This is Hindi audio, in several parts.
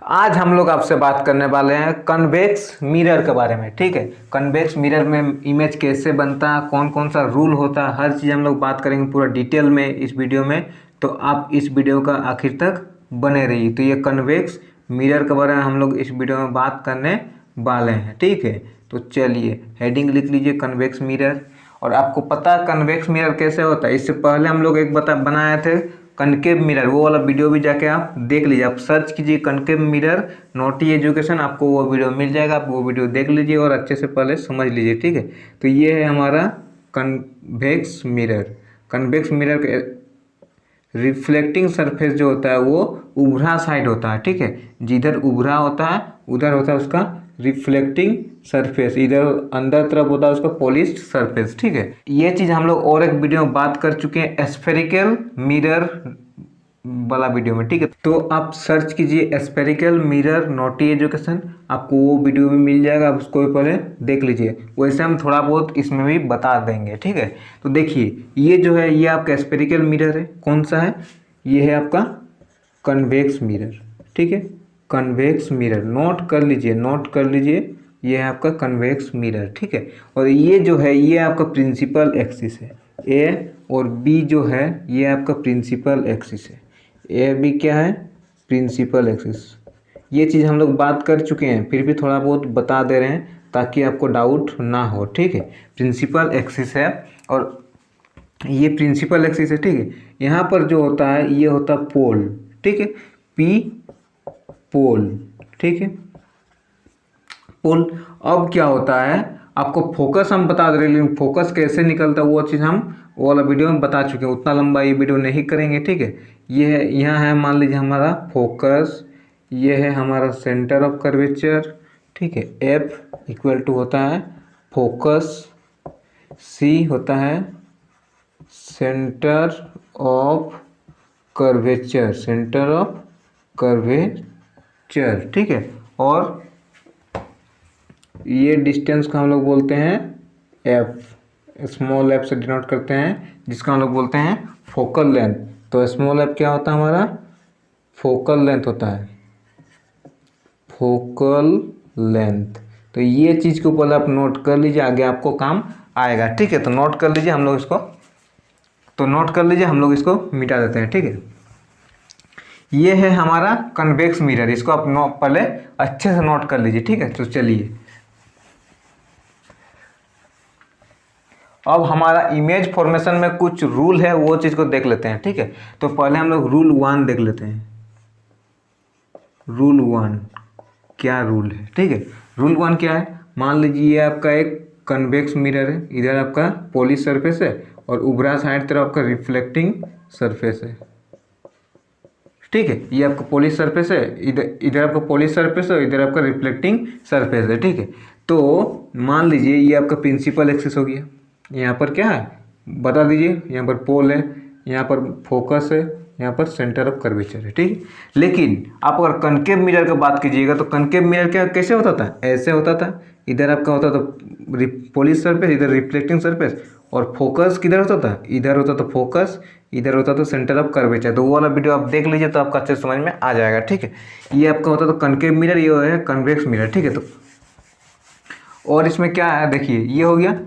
आज हम लोग आपसे बात करने वाले हैं कन्वेक्स मिरर के बारे में। ठीक है, कन्वेक्स मिरर में इमेज कैसे बनता है, कौन कौन सा रूल होता है, हर चीज़ हम लोग बात करेंगे पूरा डिटेल में इस वीडियो में। तो आप इस वीडियो का आखिर तक बने रहिए। तो ये कन्वेक्स मिरर के बारे में हम लोग इस वीडियो में बात करने वाले हैं। ठीक है, तो चलिए हेडिंग लिख लीजिए कन्वेक्स मिरर। और आपको पता है कन्वेक्स मिरर कैसे होता है, इससे पहले हम लोग एक बनाए थे कनकेव मिरर, वो वाला वीडियो भी जाके आप देख लीजिए। आप सर्च कीजिए कनकेव मिरर नोटी एजुकेशन, आपको वो वीडियो मिल जाएगा। आप वो वीडियो देख लीजिए और अच्छे से पहले समझ लीजिए। ठीक है, तो ये है हमारा कन्वेक्स मिरर। कन्वेक्स मिरर के रिफ्लेक्टिंग सरफेस जो होता है वो उभरा साइड होता है। ठीक है, जिधर उभरा होता है उधर होता है उसका रिफ्लेक्टिंग सरफेस, इधर अंदर तरफ होता है उसका पॉलिश्ड सरफेस। ठीक है, ये चीज़ हम लोग और एक वीडियो में बात कर चुके हैं स्फेरिकल मिरर वाला वीडियो में। ठीक है, तो आप सर्च कीजिए स्फेरिकल मिरर नोटी एजुकेशन, आपको वो वीडियो भी मिल जाएगा। आप उसको भी पहले देख लीजिए, वैसे हम थोड़ा बहुत इसमें भी बता देंगे। ठीक है, तो देखिए ये जो है ये आपका स्फेरिकल मिरर है। कौन सा है? ये है आपका कन्वेक्स मिरर। ठीक है, कन्वेक्स मिरर नोट कर लीजिए, नोट कर लीजिए, ये है आपका कन्वेक्स मिरर। ठीक है, और ये जो है ये आपका प्रिंसिपल एक्सिस है। ए और बी जो है ये आपका प्रिंसिपल एक्सिस है। ए बी क्या है? Principal axis. ये चीज़ हम लोग बात कर चुके हैं, फिर भी थोड़ा बहुत बता दे रहे हैं ताकि आपको डाउट ना हो। ठीक है, प्रिंसिपल एक्सिस है और ये प्रिंसिपल एक्सिस है। ठीक है, यहाँ पर जो होता है ये होता है पोल। ठीक है, पी पोल। ठीक है, पोल। अब क्या होता है आपको फोकस हम बता दे रहे हैं, लेकिन फोकस कैसे निकलता है वो चीज़ हम वो वाला वीडियो में बता चुके हैं, उतना लंबा ये वीडियो नहीं करेंगे। ठीक है, ये है यहाँ है मान लीजिए हमारा फोकस, ये है हमारा सेंटर ऑफ कर्वेचर। ठीक है, एफ इक्वल टू होता है फोकस, सी होता है centre of curvature, centre of curvature. ठीक है, और ये डिस्टेंस को हम लोग बोलते हैं एफ, स्मॉल एफ से डिनोट करते हैं, जिसका हम लोग बोलते हैं फोकल लेंथ। तो स्मॉल एफ क्या होता है हमारा? फोकल लेंथ होता है, फोकल लेंथ। तो ये चीज़ को पहले आप नोट कर लीजिए, आगे आपको काम आएगा। ठीक है, तो नोट कर लीजिए, हम लोग इसको तो नोट कर लीजिए, हम लोग इसको मिटा देते हैं। ठीक है, ये है हमारा कन्वेक्स मिरर, इसको आप पहले अच्छे से नोट कर लीजिए। ठीक है, तो चलिए अब हमारा इमेज फॉर्मेशन में कुछ रूल है, वो चीज़ को देख लेते हैं। ठीक है, तो पहले हम लोग रूल 1 देख लेते हैं। रूल 1 क्या रूल है? ठीक है, रूल 1 क्या है? मान लीजिए ये आपका एक कन्वेक्स मिरर है, इधर आपका पॉलिश सरफेस है और उभरा साइड तरफ आपका रिफ्लेक्टिंग सरफेस है। ठीक है, ये आपका पॉलिश सरफेस है, इधर आपका पॉलिश सरफेस है, इधर आपका रिफ्लेक्टिंग सरफेस है। ठीक है, तो मान लीजिए ये आपका प्रिंसिपल एक्सिस हो गया। यहाँ पर क्या है बता दीजिए? यहाँ पर पोल है, यहाँ पर फोकस है, यहाँ पर सेंटर ऑफ कर्वेचर है। ठीक है, लेकिन आप अगर कनकेव मिरर की बात कीजिएगा तो कनकेव मिरर क्या कैसे होता था? ऐसे होता था, इधर आपका होता था पॉलिश सरफेस, इधर रिफ्लेक्टिंग सरफेस, और फोकस किधर होता था? इधर होता था फोकस, इधर होता था सेंटर ऑफ कर्वेचर। तो वो वाला वीडियो आप देख लीजिए तो आपका अच्छे समझ में आ जाएगा। ठीक है, ये आपका होता था कनकेव मिरर, ये है कन्वेक्स मिरर। ठीक है, तो और इसमें क्या है देखिए, ये हो गया।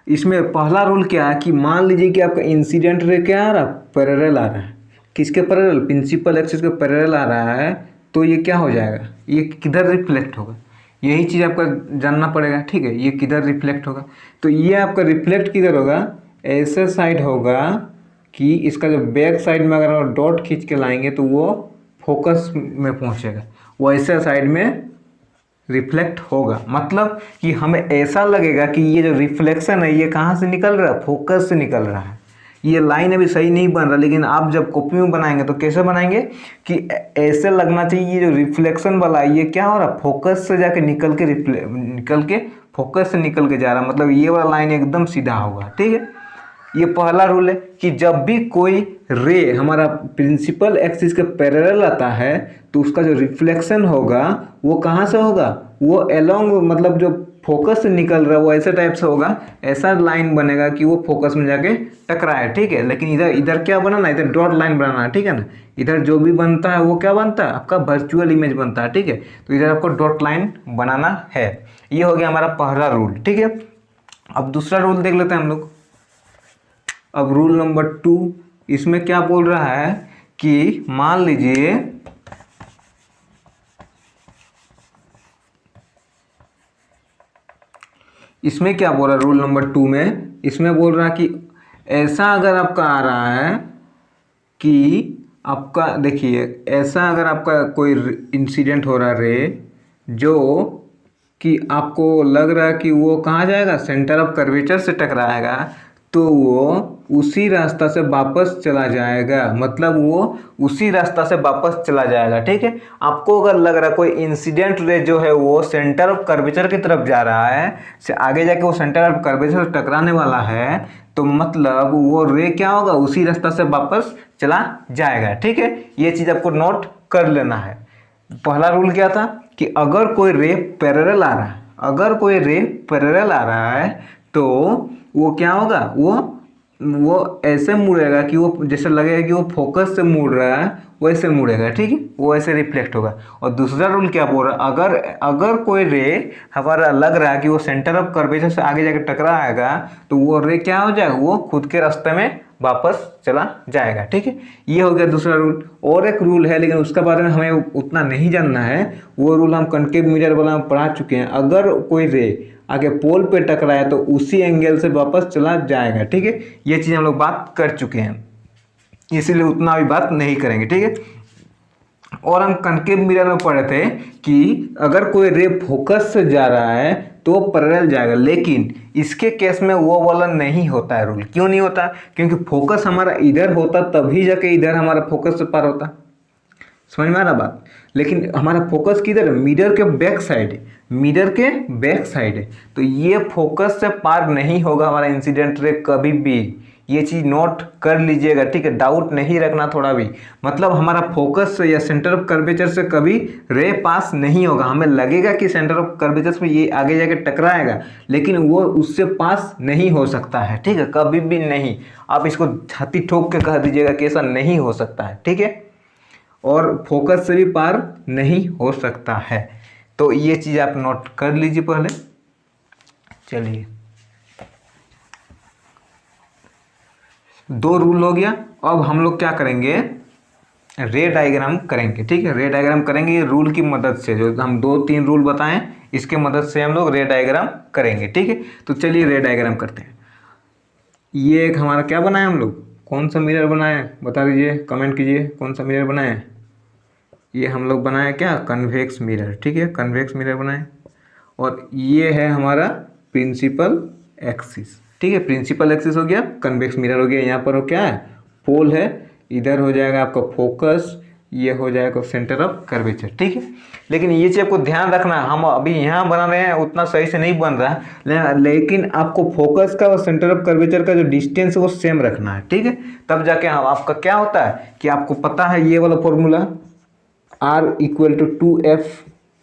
इसमें पहला रूल क्या है कि मान लीजिए कि आपका इंसिडेंट रे क्या आ रहा है? पैरेलल आ रहा है। किसके पैरेलल? प्रिंसिपल एक्सिस के पैरेलल आ रहा है, तो ये क्या हो जाएगा? ये किधर रिफ्लेक्ट होगा? यही चीज़ आपका जानना पड़ेगा। ठीक है, ये किधर रिफ्लेक्ट होगा? तो ये आपका रिफ्लेक्ट किधर होगा? ऐसे साइड होगा कि इसका जो बैक साइड में अगर हम डॉट खींच के लाएंगे तो वो फोकस में पहुँचेगा, वैसे साइड में रिफ्लेक्ट होगा। मतलब कि हमें ऐसा लगेगा कि ये जो रिफ्लेक्शन है ये कहाँ से निकल रहा है? फोकस से निकल रहा है। ये लाइन अभी सही नहीं बन रहा, लेकिन आप जब कॉपी में बनाएंगे तो कैसे बनाएंगे कि ऐसे लगना चाहिए ये जो रिफ्लेक्शन वाला है ये क्या हो रहा है? फोकस से जाके निकल के फोकस से निकल के जा रहा है, मतलब ये वाला लाइन एकदम सीधा होगा। ठीक है, ये पहला रूल है कि जब भी कोई रे हमारा प्रिंसिपल एक्सिस के पैरेलल आता है तो उसका जो रिफ्लेक्शन होगा वो कहाँ से होगा? वो एलोंग, मतलब जो फोकस से निकल रहा है वो ऐसे टाइप से होगा, ऐसा लाइन बनेगा कि वो फोकस में जाके टकराए, ठीक है। लेकिन इधर इधर क्या बनाना है, इधर डॉट लाइन बनाना है, ठीक है ना। इधर जो भी बनता है वो क्या बनता है, आपका वर्चुअल इमेज बनता है, ठीक है। तो इधर आपको डॉट लाइन बनाना है। ये हो गया हमारा पहला रूल, ठीक है। अब दूसरा रूल देख लेते हैं हम लोग। अब रूल नंबर 2, इसमें क्या बोल रहा है कि मान लीजिए इसमें क्या बोल रहा है रूल नंबर 2 में, इसमें बोल रहा है कि ऐसा अगर आपका आ रहा है कि आपका देखिए, ऐसा अगर आपका कोई इंसिडेंट हो रहा है रे, जो कि आपको लग रहा है कि वो कहाँ जाएगा, सेंटर ऑफ कर्वेचर से टकराएगा, तो वो उसी रास्ता से वापस चला जाएगा, मतलब वो उसी रास्ता से वापस चला जाएगा, ठीक है। आपको अगर लग रहा है कोई इंसिडेंट रे जो है वो सेंटर ऑफ कर्वेचर की तरफ जा रहा है, से आगे जाके वो सेंटर ऑफ कर्वेचर से टकराने वाला है, तो मतलब वो रे क्या होगा, उसी रास्ता से वापस चला जाएगा, ठीक है। ये चीज़ आपको नोट कर लेना है। पहला रूल क्या था कि अगर कोई रे पैरेलल आ रहा है, अगर कोई रे पैरेलल आ रहा है तो वो क्या होगा, वो ऐसे मुड़ेगा कि वो जैसे लगेगा कि वो फोकस से मुड़ रहा है, वैसे मुड़ेगा, ठीक है, वो ऐसे रिफ्लेक्ट होगा। और दूसरा रूल क्या बोल रहा है, अगर कोई रे हमारा लग रहा है कि वो सेंटर ऑफ कर्वेचर से आगे जाके टकराएगा, तो वो रे क्या हो जाएगा, वो खुद के रास्ते में वापस चला जाएगा, ठीक है। ये हो गया दूसरा रूल। और एक रूल है, लेकिन उसके बारे में हमें उतना नहीं जानना है, वो रूल हम कनकेव मिरर वाला में पढ़ा चुके हैं। अगर कोई रे आगे पोल पे टकराए तो उसी एंगल से वापस चला जाएगा, ठीक है। ये चीज़ हम लोग बात कर चुके हैं, इसीलिए उतना भी बात नहीं करेंगे, ठीक है। और हम कनकेव मिरर में पढ़े थे कि अगर कोई रे फोकस से जा रहा है तो पैरेलल जाएगा, लेकिन इसके केस में वो वाला नहीं होता है रूल। क्यों नहीं होता, क्योंकि फोकस हमारा इधर होता तभी जाके इधर हमारा फोकस से पार होता, समझ में आ रहा बात। लेकिन हमारा फोकस किधर है, मिरर के बैक साइड है, मिरर के बैक साइड है, तो ये फोकस से पार नहीं होगा हमारा इंसिडेंट रे कभी भी। ये चीज़ नोट कर लीजिएगा, ठीक है, डाउट नहीं रखना थोड़ा भी। मतलब हमारा फोकस से या सेंटर ऑफ कर्वेचर से कभी रे पास नहीं होगा, हमें लगेगा कि सेंटर ऑफ कर्वेचर में ये आगे जाके टकराएगा, लेकिन वो उससे पास नहीं हो सकता है, ठीक है, कभी भी नहीं। आप इसको छाती ठोक के कह दीजिएगा कि ऐसा नहीं हो सकता है, ठीक है। और फोकस से भी पार नहीं हो सकता है, तो ये चीज़ आप नोट कर लीजिए पहले। चलिए, 2 रूल हो गया। अब हम लोग क्या करेंगे, रे डायग्राम करेंगे, ठीक है। रे डायग्राम करेंगे ये रूल की मदद से, जो हम 2-3 रूल बताएं इसके मदद से हम लोग रे डायग्राम करेंगे, ठीक है। तो चलिए रे डायग्राम करते हैं। ये एक हमारा क्या बनाया हम लोग, कौन सा मिरर बनाए बता दीजिए, कमेंट कीजिए कौन सा मिरर बनाए। ये हम लोग बनाए क्या, कन्वेक्स मिरर, ठीक है, कन्वेक्स मिरर बनाए। और ये है हमारा प्रिंसिपल एक्सिस, ठीक है, प्रिंसिपल एक्सिस हो गया, कन्वेक्स मिरर हो गया। यहाँ पर हो क्या है, पोल है, इधर हो जाएगा आपका फोकस, ये हो जाएगा सेंटर ऑफ कर्वेचर, ठीक है। लेकिन ये चीज़ आपको ध्यान रखना, हम अभी यहाँ बना रहे हैं उतना सही से नहीं बन रहा, लेकिन आपको फोकस का और सेंटर ऑफ कर्वेचर का जो डिस्टेंस है वो सेम रखना है, ठीक है। तब जाके आपका क्या होता है कि आपको पता है ये वाला फॉर्मूला R = 2F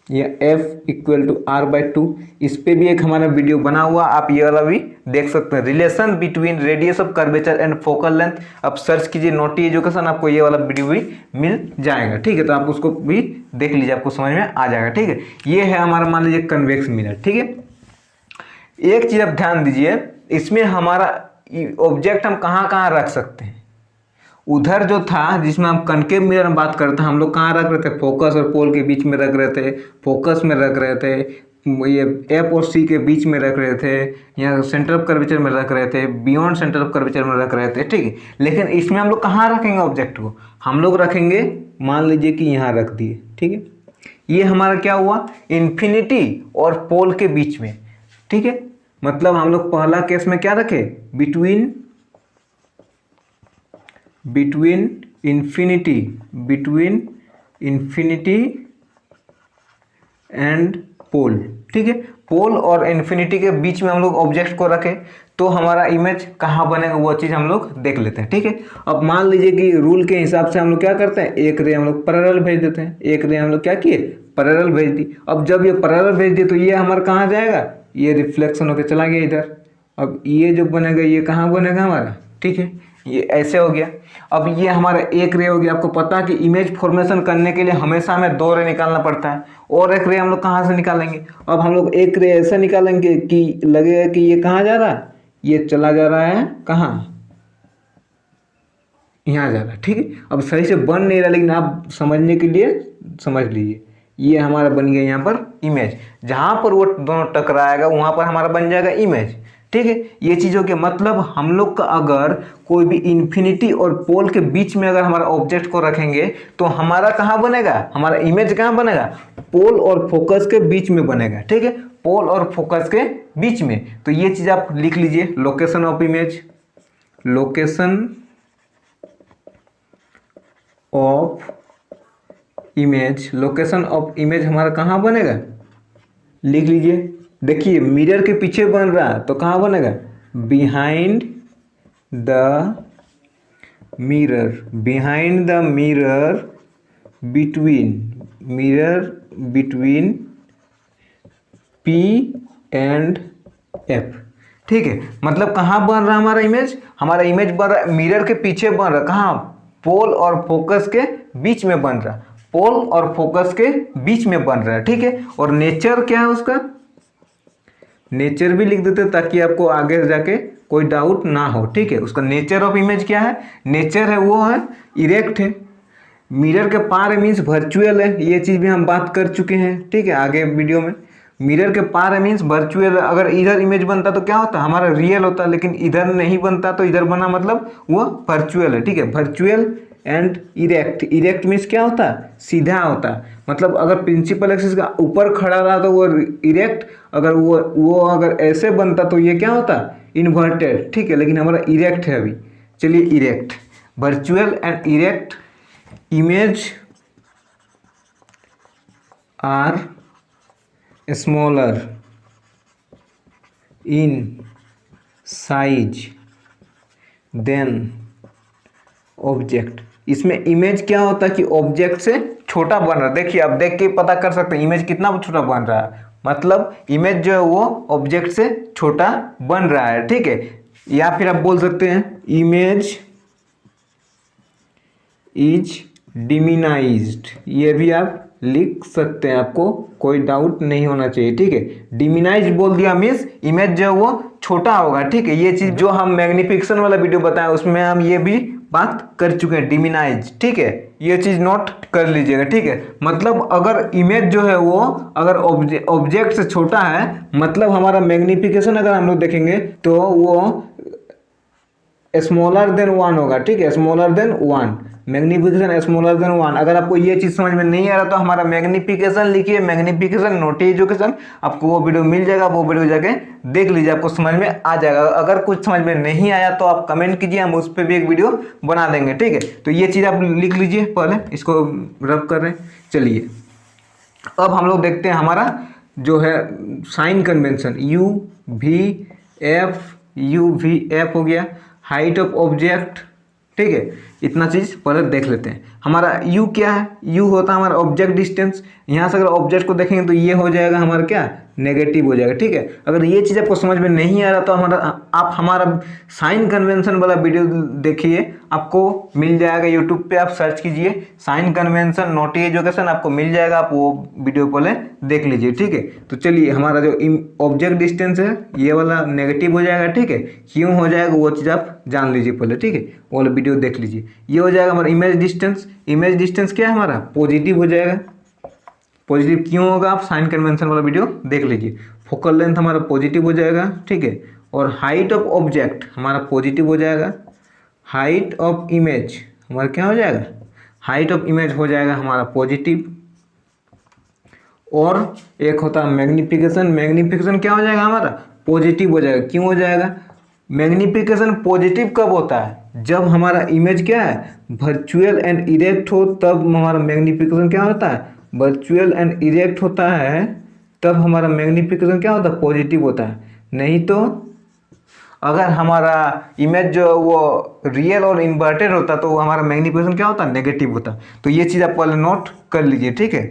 या F = R/2, इस पे भी एक हमारा वीडियो बना हुआ, आप ये वाला भी देख सकते हैं। Relation between radius of curvature and focal length, आप सर्च कीजिए नोटी एजुकेशन, आपको ये वाला वीडियो भी मिल जाएगा, ठीक है। तो आप उसको भी देख लीजिए, आपको समझ में आ जाएगा, ठीक है। ये है हमारा मान लीजिए कन्वेक्स मिरर, ठीक है। एक चीज़ आप ध्यान दीजिए, इसमें हमारा ऑब्जेक्ट हम कहाँ कहाँ रख सकते हैं। उधर जो था जिसमें हम कनकेव मिरर में बात करते हैं, हम लोग कहाँ रख रहे थे, फोकस और पोल के बीच में रख रहे थे, फोकस में रख रहे थे, ये F और C के बीच में रख रहे थे, या सेंटर ऑफ कर्वेचर में रख रहे थे, बियॉन्ड सेंटर ऑफ कर्वेचर में रख रहे थे, ठीक है। लेकिन इसमें हम लोग कहाँ रखेंगे ऑब्जेक्ट को, हम लोग रखेंगे मान लीजिए कि यहाँ रख दिए, ठीक है। ये हमारा क्या हुआ, इन्फिनिटी और पोल के बीच में, ठीक है। मतलब हम लोग पहला केस में क्या रखे, बिटवीन इन्फिनिटी एंड पोल, ठीक है। पोल और इन्फिनिटी के बीच में हम लोग ऑब्जेक्ट को रखें तो हमारा इमेज कहाँ बनेगा वो चीज़ हम लोग देख लेते हैं, ठीक है। अब मान लीजिए कि रूल के हिसाब से हम लोग क्या करते हैं, एक रे हम लोग पैरेलल भेज देते हैं, एक रे हम लोग क्या किए, पैरेलल भेज दी। अब जब ये पैरेलल भेज दिए तो ये हमारा कहाँ जाएगा, ये रिफ्लेक्शन होकर चला गया इधर। अब ये जो बनेगा ये कहाँ बनेगा हमारा, ठीक है, ये ऐसे हो गया। अब ये हमारा एक रे हो गया। आपको पता है कि इमेज फॉर्मेशन करने के लिए हमेशा हमें 2 रे निकालना पड़ता है, और एक रे हम लोग कहाँ से निकालेंगे। अब हम लोग एक रे ऐसा निकालेंगे कि लगेगा कि ये कहाँ जा रहा है, ये चला जा रहा है कहाँ, यहाँ जा रहा है, ठीक है। अब सही से बन नहीं रहा, लेकिन आप समझने के लिए समझ लीजिए। ये हमारा बन गया यहाँ पर इमेज, जहाँ पर वो दोनों टकराएगा वहाँ पर हमारा बन जाएगा इमेज, ठीक है। ये चीज़ हो गया। मतलब हम लोग का अगर कोई भी इन्फिनिटी और पोल के बीच में अगर हमारा ऑब्जेक्ट को रखेंगे तो हमारा कहाँ बनेगा, हमारा इमेज कहाँ बनेगा, पोल और फोकस के बीच में बनेगा, ठीक है, पोल और फोकस के बीच में। तो ये चीज़ आप लिख लीजिए, location of image, location of image, location of image हमारा कहाँ बनेगा, लिख लीजिए। देखिए मिरर के पीछे बन रहा है तो कहाँ बनेगा, behind the mirror, behind the mirror, between P and F, ठीक है। मतलब कहाँ बन रहा है हमारा इमेज, हमारा इमेज बन रहा है मिरर के पीछे बन रहा है, कहाँ, पोल और फोकस के बीच में बन रहा है, पोल और फोकस के बीच में बन रहा है, ठीक है। और नेचर क्या है उसका, नेचर भी लिख देते ताकि आपको आगे जाके कोई डाउट ना हो, ठीक है। उसका नेचर ऑफ इमेज क्या है, नेचर है वो है इरेक्ट है, मिरर के पार मीन्स वर्चुअल है, ये चीज़ भी हम बात कर चुके हैं, ठीक है, आगे वीडियो में। मिरर के पार मीन्स वर्चुअल, अगर इधर इमेज बनता तो क्या होता, हमारा रियल होता, लेकिन इधर नहीं बनता तो इधर बना, मतलब वो वर्चुअल है, ठीक है। Virtual and erect, erect means क्या होता है, सीधा होता है। मतलब अगर प्रिंसिपल एक्सिस का ऊपर खड़ा रहा तो वो इरेक्ट, अगर वो अगर ऐसे बनता तो ये क्या होता, इन्वर्टेड, ठीक है, लेकिन हमारा इरेक्ट है अभी। चलिए erect, virtual and erect image are smaller in size than object. इसमें इमेज क्या होता है कि ऑब्जेक्ट से छोटा बन रहा है। देखिए आप देख के पता कर सकते हैं इमेज कितना छोटा बन रहा है, मतलब इमेज जो है वो ऑब्जेक्ट से छोटा बन रहा है, ठीक है। या फिर आप बोल सकते हैं इमेज इज डिमिनाइज्ड, ये भी आप लिख सकते हैं, आपको कोई डाउट नहीं होना चाहिए, ठीक है। डिमिनाइज बोल दिया मीन्स इमेज जो है वो छोटा होगा, ठीक है। ये चीज़ जो हम मैग्निफिकेशन वाला वीडियो बताएं उसमें हम ये भी बात कर चुके हैं, डिमिनाइज, ठीक है। ये चीज़ नोट कर लीजिएगा, ठीक है। मतलब अगर इमेज जो है वो अगर ऑब्जेक्ट से छोटा है, मतलब हमारा मैग्निफिकेशन अगर हम लोग देखेंगे तो वो स्मॉलर देन 1 होगा, ठीक है, smaller than 1, magnification smaller than 1। अगर आपको ये चीज़ समझ में नहीं आ रहा तो हमारा मैग्निफिकेशन लिखिए, मैग्निफिकेशन नोट एजुकेशन, आपको वो वीडियो मिल जाएगा, वो वीडियो जाके देख लीजिए, आपको समझ में आ जाएगा। अगर कुछ समझ में नहीं आया तो आप कमेंट कीजिए, हम उस पर भी एक वीडियो बना देंगे, ठीक है। तो ये चीज़ आप लिख लीजिए, पहले इसको रब कर रहे हैं। चलिए अब हम लोग देखते हैं हमारा जो है sign convention, u v f हो गया, हाइट ऑफ ऑब्जेक्ट, ठीक है। इतना चीज़ पहले देख लेते हैं। हमारा यू क्या है, यू होता है हमारा ऑब्जेक्ट डिस्टेंस। यहाँ से अगर ऑब्जेक्ट को देखेंगे तो ये हो जाएगा हमारा क्या, नेगेटिव हो जाएगा, ठीक है। अगर ये चीज़ आपको समझ में नहीं आ रहा तो आप हमारा साइन कन्वेंशन वाला वीडियो देखिए, आपको मिल जाएगा यूट्यूब पे, आप सर्च कीजिए साइन कन्वेंशन नोट एजुकेशन, आपको मिल जाएगा, आप वो वीडियो पहले देख लीजिए, ठीक है। तो चलिए हमारा जो ऑब्जेक्ट डिस्टेंस है ये वाला नेगेटिव हो जाएगा, ठीक है। क्यों हो जाएगा वो चीज़ आप जान लीजिए पहले, ठीक है, वो वाला वीडियो देख लीजिए। ये हो जाएगा हमारा इमेज डिस्टेंस, इमेज डिस्टेंस क्या है हमारा, पॉजिटिव हो जाएगा। पॉजिटिव क्यों होगा, आप साइन कन्वेंशन वाला वीडियो देख लीजिए। फोकल लेंथ हमारा पॉजिटिव हो जाएगा, ठीक है। और हाइट ऑफ ऑब्जेक्ट हमारा पॉजिटिव हो जाएगा। हाइट ऑफ इमेज हमारा क्या हो जाएगा, हाइट ऑफ इमेज हो जाएगा हमारा पॉजिटिव। और एक होता है मैग्निफिकेशन, मैग्निफिकेशन क्या हो जाएगा हमारा, पॉजिटिव हो जाएगा। क्यों हो जाएगा, मैग्निफिकेशन पॉजिटिव कब होता है, जब हमारा इमेज क्या है, वर्चुअल एंड इरेक्ट हो, तब हमारा मैग्निफिकेशन क्या होता है, वर्चुअल एंड इरेक्ट होता है, तब हमारा मैग्निफिकेशन क्या होता है, पॉजिटिव होता है। नहीं तो अगर हमारा इमेज जो वो रियल और इन्वर्टेड होता तो हमारा मैग्निफिकेशन क्या होता, नेगेटिव होता। तो ये चीज़ आप पहले नोट कर लीजिए, ठीक है।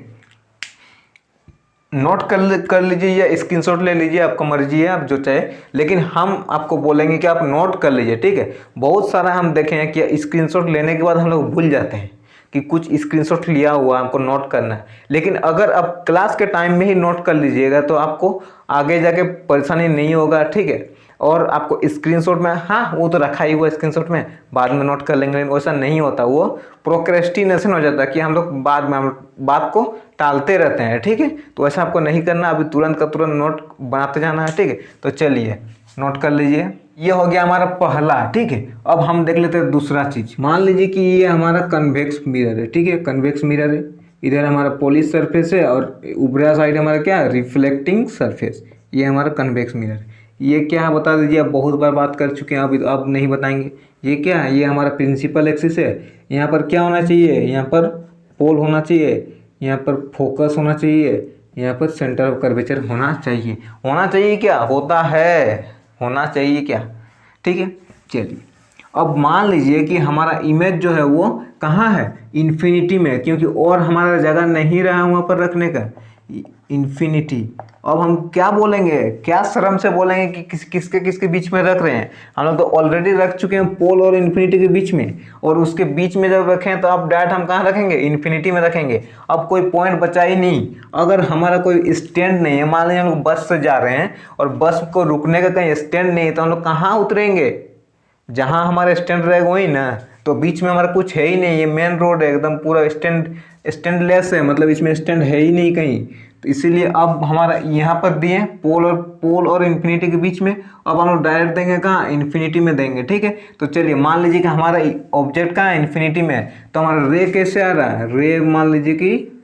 नोट कर लीजिए या स्क्रीनशॉट ले लीजिए, आपका मर्जी है, आप जो चाहे, लेकिन हम आपको बोलेंगे कि आप नोट कर लीजिए, ठीक है। बहुत सारा हम देखे हैं कि स्क्रीनशॉट लेने के बाद हम लोग भूल जाते हैं कि कुछ स्क्रीनशॉट लिया हुआ हमको नोट करना है, लेकिन अगर आप क्लास के टाइम में ही नोट कर लीजिएगा तो आपको आगे जाके परेशानी नहीं होगा, ठीक है। और आपको स्क्रीनशॉट में, हाँ वो तो रखा ही हुआ स्क्रीनशॉट में, बाद में नोट कर लेंगे, वैसा नहीं होता, वो प्रोक्रेस्टिनेशन हो जाता है कि हम लोग बाद में हम बात को टालते रहते हैं, ठीक है। तो ऐसा आपको नहीं करना, अभी तुरंत का तुरंत नोट बनाते जाना है, ठीक है। तो चलिए नोट कर लीजिए, ये हो गया हमारा पहला, ठीक है। अब हम देख लेते हैं दूसरा चीज। मान लीजिए कि ये हमारा कन्वेक्स मिरर है, ठीक है, कन्वेक्स मिरर है, इधर हमारा पॉलिश सरफेस है और ऊपरा साइड हमारा क्या है, रिफ्लेक्टिंग सरफेस। ये हमारा कन्वेक्स मिरर है। ये क्या है बता दीजिए, आप बहुत बार बात कर चुके हैं, अब नहीं बताएंगे। ये क्या है, ये हमारा प्रिंसिपल एक्सिस है। यहाँ पर क्या होना चाहिए, यहाँ पर पोल होना चाहिए, यहाँ पर फोकस होना चाहिए, यहाँ पर सेंटर ऑफ कर्वेचर होना चाहिए। होना चाहिए क्या, होता है, होना चाहिए क्या, ठीक है। चलिए अब मान लीजिए कि हमारा इमेज जो है वो कहाँ है, इन्फिनिटी में, क्योंकि और हमारा जगह नहीं रहा वहाँ पर रखने का, इन्फिनिटी। अब हम क्या बोलेंगे, क्या शर्म से बोलेंगे कि किसके बीच में रख रहे हैं। हम लोग तो ऑलरेडी रख चुके हैं पोल और इन्फिनिटी के बीच में, और उसके बीच में जब रखें तो अब डायरेक्ट हम कहाँ रखेंगे, इन्फिनिटी में रखेंगे। अब कोई पॉइंट बचा ही नहीं। अगर हमारा कोई स्टैंड नहीं है, मान लीजिए हम लोग बस से जा रहे हैं और बस को रुकने का कहीं स्टैंड नहीं है, तो हम लोग कहाँ उतरेंगे, जहाँ हमारा स्टैंड रहेगा वही ना। तो बीच में हमारा कुछ है ही नहीं, ये मेन रोड है, एकदम पूरा स्टैंडलेस है, मतलब इसमें स्टैंड है ही नहीं कहीं। तो इसीलिए अब हमारा यहाँ पर दिए पोल और इन्फिनिटी के बीच में, अब हम लोग डायरेक्ट देंगे कहाँ, इन्फिनिटी में देंगे, ठीक है। तो चलिए मान लीजिए कि हमारा ऑब्जेक्ट कहाँ है, इन्फिनिटी में है। तो हमारा रे कैसे आ रहा है, रे मान लीजिए कि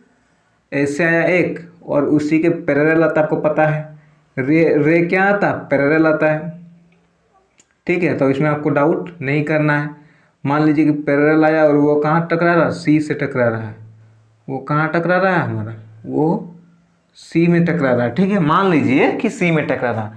ऐसे आया एक, और उसी के पैरेलल आता, आपको पता है रे क्या आता, पैरेलल आता है, ठीक है। तो इसमें आपको डाउट नहीं करना है। मान लीजिए कि पैरेलल आया और वो कहाँ टकरा रहा है, सी से टकरा रहा है। वो कहाँ टकरा रहा है हमारा, वो सी में टकरा रहा है, ठीक है। मान लीजिए कि सी में टकरा रहा है।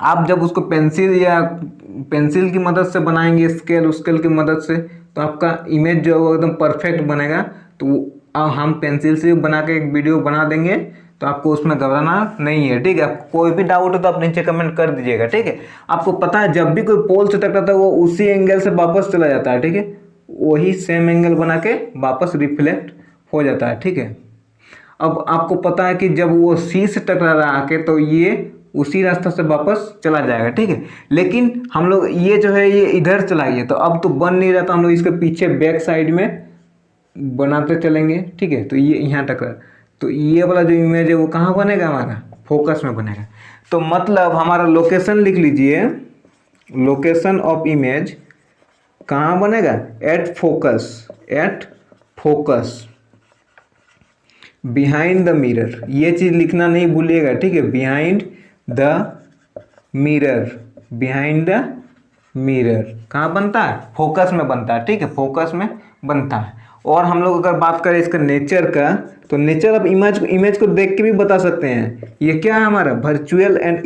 आप जब उसको पेंसिल की मदद से बनाएंगे, स्केल की मदद से, तो आपका इमेज जो है वो एकदम परफेक्ट बनेगा। तो हम पेंसिल से बना के एक वीडियो बना देंगे, तो आपको उसमें घबराना नहीं है, ठीक है। आपको कोई भी डाउट हो तो आप नीचे कमेंट कर दीजिएगा, ठीक है। आपको पता है जब भी कोई पोल से टकराता है वो उसी एंगल से वापस चला जाता है, ठीक है, वही सेम एंगल बना के वापस रिफ्लेक्ट हो जाता है, ठीक है। अब आपको पता है कि जब वो सी से टकरा रहा आके, तो ये उसी रास्ता से वापस चला जाएगा, ठीक है। लेकिन हम लोग ये जो है ये इधर चला गया, तो अब तो बन नहीं रहा, तो हम लोग इसके पीछे बैक साइड में बनाते चलेंगे, ठीक है। तो ये यहाँ टकरा, तो ये वाला जो इमेज है वो कहाँ बनेगा, हमारा फोकस में बनेगा। तो मतलब हमारा लोकेशन लिख लीजिए, लोकेशन ऑफ इमेज कहाँ बनेगा, at focus behind the mirror. ये चीज़ लिखना नहीं भूलिएगा, ठीक है, बिहाइंड द मिरर कहाँ बनता है, फोकस में बनता है, ठीक है, फोकस में बनता है। और हम लोग अगर बात करें इसका नेचर का, तो नेचर ऑफ इमेज को देख के भी बता सकते हैं। ये क्या है हमारा, वर्चुअल एंड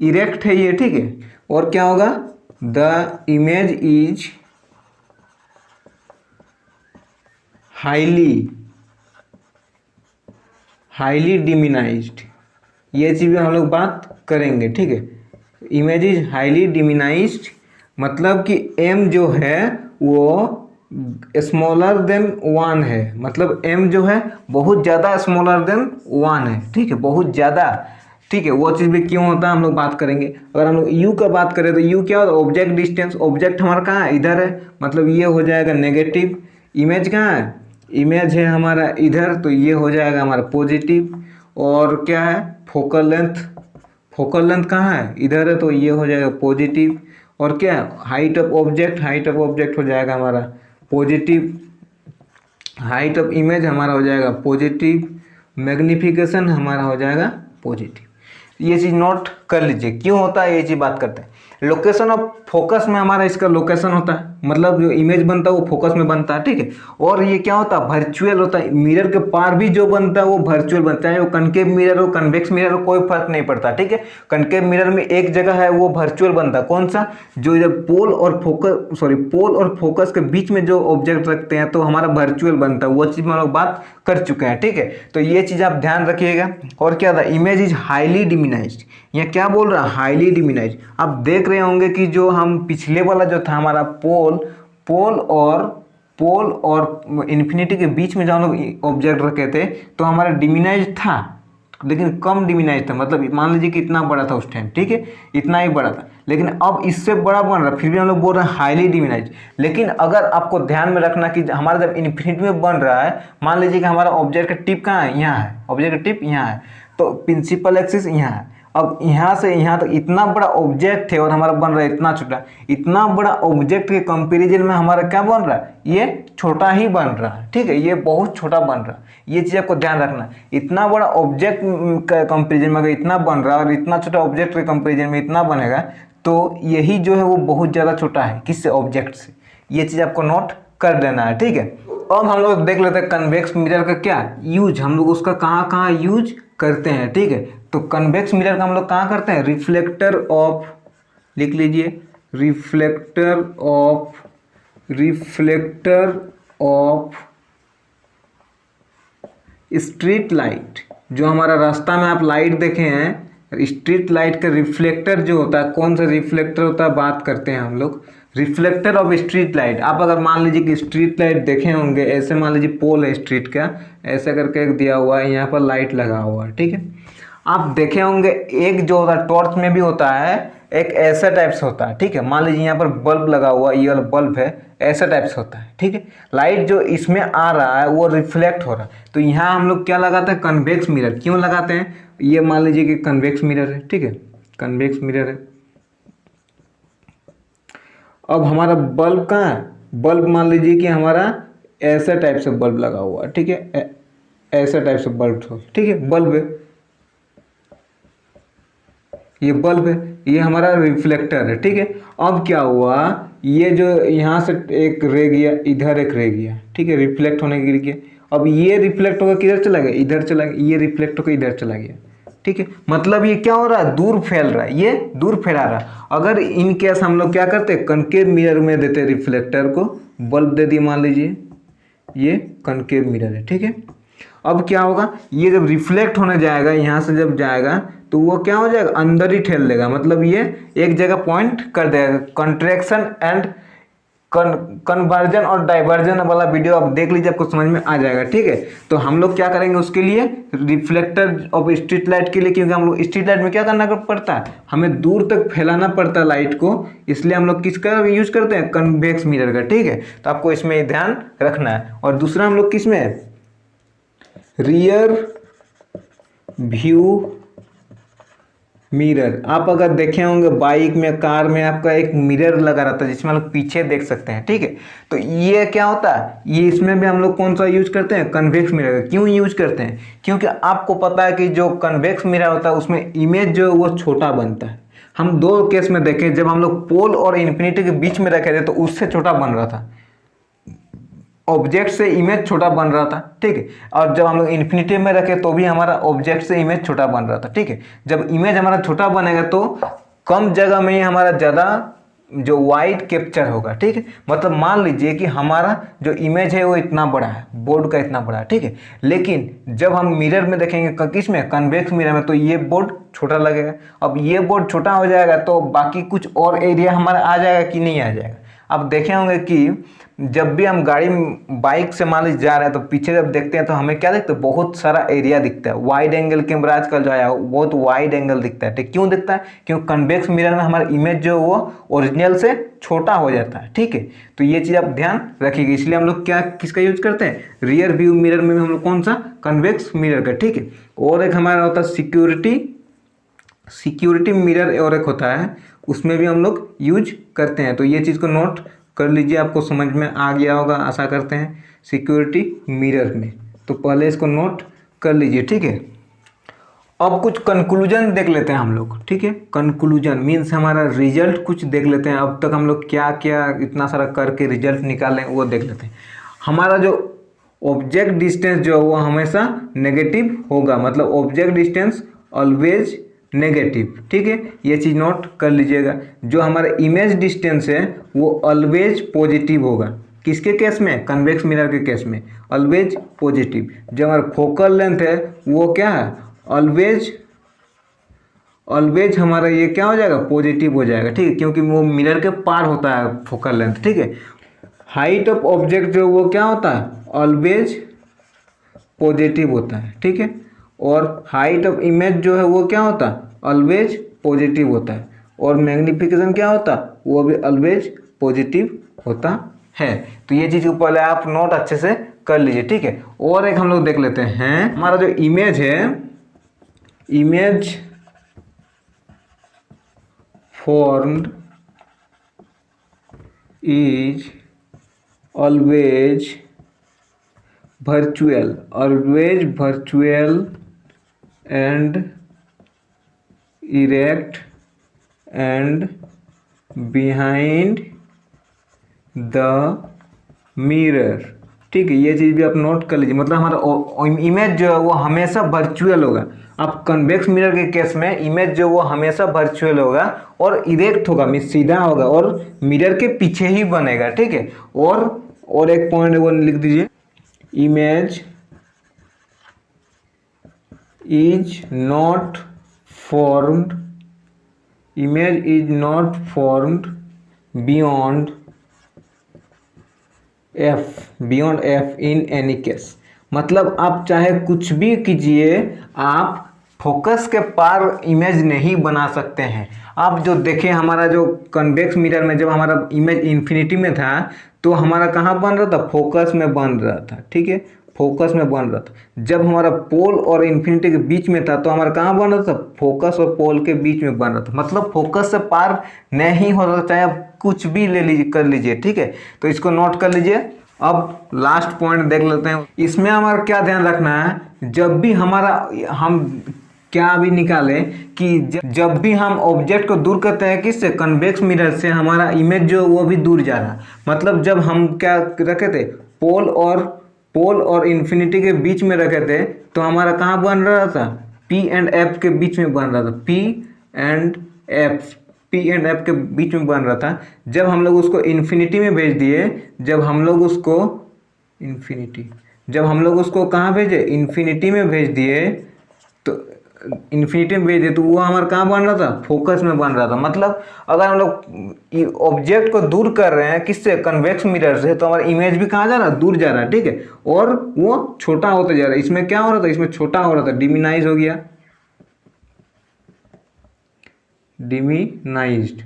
इरेक्ट है ये, ठीक है। और क्या होगा, the image is highly diminished. ये चीज़ हम लोग बात करेंगे, ठीक है। इमेज इज हाईली डिमिनाइज्ड मतलब कि m जो है वो स्मॉलर देन 1 है, मतलब m जो है बहुत ज़्यादा स्मॉलर देन 1 है, ठीक है, बहुत ज़्यादा, ठीक है। वो चीज़ भी क्यों होता है हम लोग बात करेंगे। अगर हम लोग u का बात करें तो u क्या होता है, ऑब्जेक्ट डिस्टेंस। ऑब्जेक्ट हमारा कहाँ है, इधर है, मतलब ये हो जाएगा नेगेटिव। इमेज कहाँ है, इमेज है हमारा इधर, तो ये हो जाएगा हमारा पॉजिटिव। और क्या है, फोकल लेंथ कहाँ है, इधर है, तो ये हो जाएगा पॉजिटिव। और क्या है, हाइट ऑफ ऑब्जेक्ट हो जाएगा हमारा पॉजिटिव। हाइट ऑफ इमेज हमारा हो जाएगा पॉजिटिव। मैग्निफिकेशन हमारा हो जाएगा पॉजिटिव। ये चीज़ नोट कर लीजिए। क्यों होता है ये चीज़ बात करते हैं। लोकेशन ऑफ फोकस में हमारा इसका लोकेशन होता है, मतलब जो इमेज बनता है वो फोकस में बनता है, ठीक है। और ये क्या होता है, वर्चुअल होता है। मिरर के पार भी जो बनता है वो वर्चुअल बनता है, चाहे वो कनकेव मिरर हो कन्वेक्स मिरर हो, कोई फर्क नहीं पड़ता, ठीक है। कनकेव मिरर में एक जगह है वो वर्चुअल बनता है, कौन सा, जो जब पोल और फोकस के बीच में जो ऑब्जेक्ट रखते हैं तो हमारा वर्चुअल बनता है। वो चीज़ हम लोग बात कर चुके हैं, ठीक है। तो ये चीज़ आप ध्यान रखिएगा। और क्या था, इमेज इज हाईली डिमिनाइज्ड। यह क्या बोल रहा है, हाईली डिमिनाइज्ड। आप देख रहे होंगे कि जो हम पिछले वाला जो था हमारा पोल और इन्फिनिटी के बीच में जो हम लोग ऑब्जेक्ट रखे थे तो हमारा डिमिनाइज था, लेकिन कम डिमिनाइज था। मतलब मान लीजिए कि इतना बड़ा था उस टाइम, ठीक है, इतना ही बड़ा था। लेकिन अब इससे बड़ा बन रहा है, फिर भी हम लोग बोल रहे हैं हाईली डिमिनाइज। लेकिन अगर आपको ध्यान में रखना कि हमारा जब इन्फिनिटी में बन रहा है, मान लीजिए कि हमारा ऑब्जेक्ट का टिप कहाँ है, यहाँ है, ऑब्जेक्ट का टिप यहाँ है, तो प्रिंसिपल एक्सिस यहाँ है। अब यहाँ से यहाँ तक इतना बड़ा ऑब्जेक्ट है और हमारा बन रहा है इतना छोटा। इतना बड़ा ऑब्जेक्ट के कंपैरिजन में हमारा क्या बन रहा है, ये छोटा ही बन रहा है, ठीक है, ये बहुत छोटा बन रहा है। ये चीज़ आपको ध्यान रखना है। इतना बड़ा ऑब्जेक्ट का कंपैरिजन में अगर इतना बन रहा है और इतना छोटा ऑब्जेक्ट के कंपैरिजन में इतना बनेगा तो यही जो है वो बहुत ज़्यादा छोटा है, किससे, ऑब्जेक्ट से। ये चीज़ आपको नोट कर देना है, ठीक है। अब हम लोग देख लेते हैं कन्वेक्स मिरर का क्या यूज, हम लोग उसका कहाँ कहाँ यूज करते हैं, ठीक है। तो कन्वेक्स मिरर का हम लोग कहाँ करते हैं, रिफ्लेक्टर ऑफ, लिख लीजिए, रिफ्लेक्टर ऑफ स्ट्रीट लाइट। जो हमारा रास्ता में आप लाइट देखे हैं, स्ट्रीट लाइट का रिफ्लेक्टर जो होता है, कौन सा रिफ्लेक्टर होता है, बात करते हैं हम लोग रिफ्लेक्टर ऑफ स्ट्रीट लाइट। आप अगर मान लीजिए कि स्ट्रीट लाइट देखे होंगे, ऐसे मान लीजिए पोल है स्ट्रीट का, ऐसा करके एक दिया हुआ है, यहाँ पर लाइट लगा हुआ है, ठीक है। आप देखे होंगे एक जो होता है टॉर्च में भी होता है, एक ऐसा टाइप से होता है, ठीक है। मान लीजिए यहाँ पर बल्ब लगा हुआ, ये वाला बल्ब है, ऐसा टाइप से होता है, ठीक है। लाइट जो इसमें आ रहा है वो रिफ्लेक्ट हो रहा है, तो यहाँ हम लोग क्या लगाते हैं, कन्वेक्स मिरर। क्यों लगाते हैं, ये मान लीजिए कि कन्वेक्स मिरर है, ठीक है, कन्वेक्स मिरर है। अब हमारा बल्ब कहाँ है, बल्ब मान लीजिए कि हमारा ऐसा टाइप से बल्ब लगा हुआ है, ठीक है, ऐसा टाइप से बल्ब हो, ठीक है, बल्ब है, ये बल्ब है, ये हमारा रिफ्लेक्टर है, ठीक है। अब क्या हुआ, ये जो यहाँ से एक रे गया, इधर एक रे गया, ठीक है, रिफ्लेक्ट होने गिर गया। अब ये रिफ्लेक्ट होकर किधर चला गया, इधर चला गया, ये रिफ्लेक्ट होकर इधर चला गया, ठीक है। मतलब ये क्या हो रहा है, दूर फैल रहा है, ये दूर फैला रहा है। अगर इन केस हम लोग क्या करते हैं, कनकेव मिरर में देते रिफ्लेक्टर को, बल्ब दे दिए मान लीजिए, ये कनकेव मिरर है, ठीक है। अब क्या होगा, ये जब रिफ्लेक्ट होने जाएगा, यहाँ से जब जाएगा तो वो क्या हो जाएगा, अंदर ही ठेल देगा। मतलब ये एक जगह पॉइंट कर देगा। कंट्रैक्शन एंड कन्वर्जन और डाइवर्जन वाला वीडियो आप देख लीजिए, आपको समझ में आ जाएगा, ठीक है। तो हम लोग क्या करेंगे उसके लिए, रिफ्लेक्टर ऑफ स्ट्रीट लाइट के लिए, क्योंकि हम लोग स्ट्रीट लाइट में क्या करना पड़ता है, हमें दूर तक फैलाना पड़ता है लाइट को, इसलिए हम लोग किसका यूज करते हैं, कन्वेक्स मिरर का, ठीक है। तो आपको इसमें ध्यान रखना है। और दूसरा हम लोग किसमें, रियर व्यू मिरर। आप अगर देखे होंगे बाइक में, कार में आपका एक मिरर लगा रहता है जिसमें हम लोग पीछे देख सकते हैं, ठीक है। तो ये क्या होता है, ये इसमें भी हम लोग कौन सा यूज करते हैं, कन्वेक्स मिरर। क्यों यूज करते हैं, क्योंकि आपको पता है कि जो कन्वेक्स मिरर होता है उसमें इमेज जो है वो छोटा बनता है। हम दो केस में देखें, जब हम लोग पोल और इन्फिनिटी के बीच में रखे थे तो उससे छोटा बन रहा था, ऑब्जेक्ट से इमेज छोटा बन रहा था, ठीक है। और जब हम लोग इन्फिनिटी में रखे तो भी हमारा ऑब्जेक्ट से इमेज छोटा बन रहा था, ठीक है। जब इमेज हमारा छोटा बनेगा तो कम जगह में ही हमारा ज़्यादा जो वाइड कैप्चर होगा, ठीक है। मतलब मान लीजिए कि हमारा जो इमेज है वो इतना बड़ा है, बोर्ड का इतना बड़ा है, ठीक है। लेकिन जब हम मिरर में देखेंगे, किस में, कन्वेक्स मिरर में, तो ये बोर्ड छोटा लगेगा। अब ये बोर्ड छोटा हो जाएगा तो बाकी कुछ और एरिया हमारा आ जाएगा कि नहीं आ जाएगा। आप देखे होंगे कि जब भी हम गाड़ी बाइक से मान लीजिए जा रहे हैं तो पीछे जब देखते हैं तो हमें क्या दिखता है, बहुत सारा एरिया दिखता है। वाइड एंगल कैमरा आजकल जो आया बहुत वाइड एंगल दिखता है, ठीक। क्यों दिखता है, क्योंकि कन्वेक्स मिरर में हमारा इमेज जो वो ओरिजिनल से छोटा हो जाता है, ठीक है। तो ये चीज़ आप ध्यान रखिएगा। इसलिए हम लोग क्या किसका यूज करते हैं, रियर व्यू मिरर में हम लोग कौन सा, कन्वेक्स मिरर का, ठीक है। और एक हमारा होता है सिक्योरिटी मिरर, और एक होता है, उसमें भी हम लोग यूज करते हैं। तो ये चीज़ को नोट कर लीजिए, आपको समझ में आ गया होगा आशा करते हैं, सिक्योरिटी मिरर में। तो पहले इसको नोट कर लीजिए, ठीक है। अब कुछ कंक्लूजन देख लेते हैं हम लोग, ठीक है। कंक्लूजन मीन्स हमारा रिजल्ट कुछ देख लेते हैं, अब तक हम लोग क्या क्या इतना सारा करके रिजल्ट निकालें वो देख लेते हैं। हमारा जो ऑब्जेक्ट डिस्टेंस जो है वो हमेशा नेगेटिव होगा, मतलब ऑब्जेक्ट डिस्टेंस ऑलवेज नेगेटिव, ठीक है, ये चीज़ नोट कर लीजिएगा। जो हमारा इमेज डिस्टेंस है वो ऑलवेज पॉजिटिव होगा, किसके केस में, कन्वेक्स मिरर के केस में ऑलवेज पॉजिटिव। जो हमारा फोकल लेंथ है वो क्या है, ऑलवेज हमारा ये क्या हो जाएगा, पॉजिटिव हो जाएगा, ठीक है, क्योंकि वो मिरर के पार होता है फोकल लेंथ, ठीक है। हाइट ऑफ ऑब्जेक्ट जो वो क्या होता है, ऑलवेज पॉजिटिव होता है, ठीक है। और हाइट ऑफ इमेज जो है वो क्या होता है, ऑलवेज पॉजिटिव होता है। और मैग्नीफिकेशन क्या होता है, वो भी ऑलवेज पॉजिटिव होता है। तो ये चीज़ को पहले आप नोट अच्छे से कर लीजिए, ठीक है। और एक हम लोग देख लेते हैं, हमारा जो इमेज है, image formed is always virtual and erect and behind the mirror, ठीक है। ये चीज़ भी आप नोट कर लीजिए, मतलब हमारा इमेज जो है वो हमेशा वर्चुअल होगा। अब कन्वेक्स मिरर के केस में इमेज जो वो हमेशा वर्चुअल होगा और इरेक्ट होगा, मीन सीधा होगा और मिरर के पीछे ही बनेगा, ठीक है। और एक पॉइंट वो लिख दीजिए, image is not formed beyond F in any case. मतलब आप चाहे कुछ भी कीजिए, आप फोकस के पार इमेज नहीं बना सकते हैं। आप जो देखें, हमारा जो कन्वेक्स मिरर में जब हमारा इमेज इन्फिनिटी में था तो हमारा कहाँ बन रहा था, फोकस में बन रहा था, ठीक है, फोकस में बन रहा था। जब हमारा पोल और इन्फिनिटी के बीच में था तो हमारा कहाँ बन रहा था, फोकस और पोल के बीच में बन रहा था। मतलब फोकस से पार नहीं हो रहा, चाहे आप कुछ भी ले लीजिए, कर लीजिए, ठीक है। तो इसको नोट कर लीजिए। अब लास्ट पॉइंट देख लेते हैं, इसमें हमारा क्या ध्यान रखना है, जब भी हमारा हम क्या भी निकालें कि जब भी हम ऑब्जेक्ट को दूर करते हैं किससे, कन्वेक्स मिरर से, हमारा इमेज जो वो भी दूर जा रहा है। मतलब जब हम क्या रखे थे, पोल और इन्फिनिटी के बीच में रखे थे तो हमारा कहाँ बन रहा था, पी एंड एफ के बीच में बन रहा था, पी एंड एफ के बीच में बन रहा था। जब हम लोग उसको इन्फिनिटी में भेज दिए, जब हम लोग उसको कहाँ भेजे, इन्फिनिटी में भेज दिए, तो इन्फिनिटी में भेज दिए तो वो हमारा कहाँ बन रहा था, फोकस में बन रहा था। मतलब अगर हम लोग ऑब्जेक्ट को दूर कर रहे हैं किससे, कन्वेक्स मिरर से, तो हमारा इमेज भी कहाँ जा रहा है, दूर जा रहा है, ठीक है। और वो छोटा होता जा रहा है। इसमें क्या हो रहा था, इसमें छोटा हो रहा था, डिमिनाइज हो गया, डिमिनाइज्ड।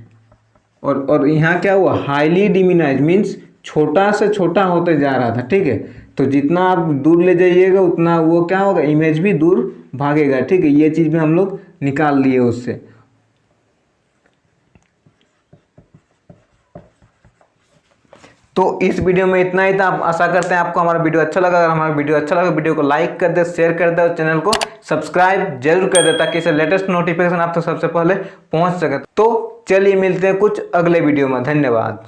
और यहाँ क्या हुआ, हाईली डिमिनाइज, मीन्स छोटा से छोटा होते जा रहा था, ठीक है। तो जितना आप दूर ले जाइएगा उतना वो क्या होगा, इमेज भी दूर भागेगा, ठीक है। ये चीज़ भी हम लोग निकाल लिए उससे। तो इस वीडियो में इतना ही था। आप आशा करते हैं आपको हमारा वीडियो अच्छा लगा। अगर हमारा वीडियो अच्छा लगा, वीडियो को लाइक कर दे, शेयर कर दे और चैनल को सब्सक्राइब जरूर कर दे, ताकि इसे लेटेस्ट नोटिफिकेशन आप तक सबसे पहले पहुंच सके। तो चलिए मिलते हैं कुछ अगले वीडियो में। धन्यवाद।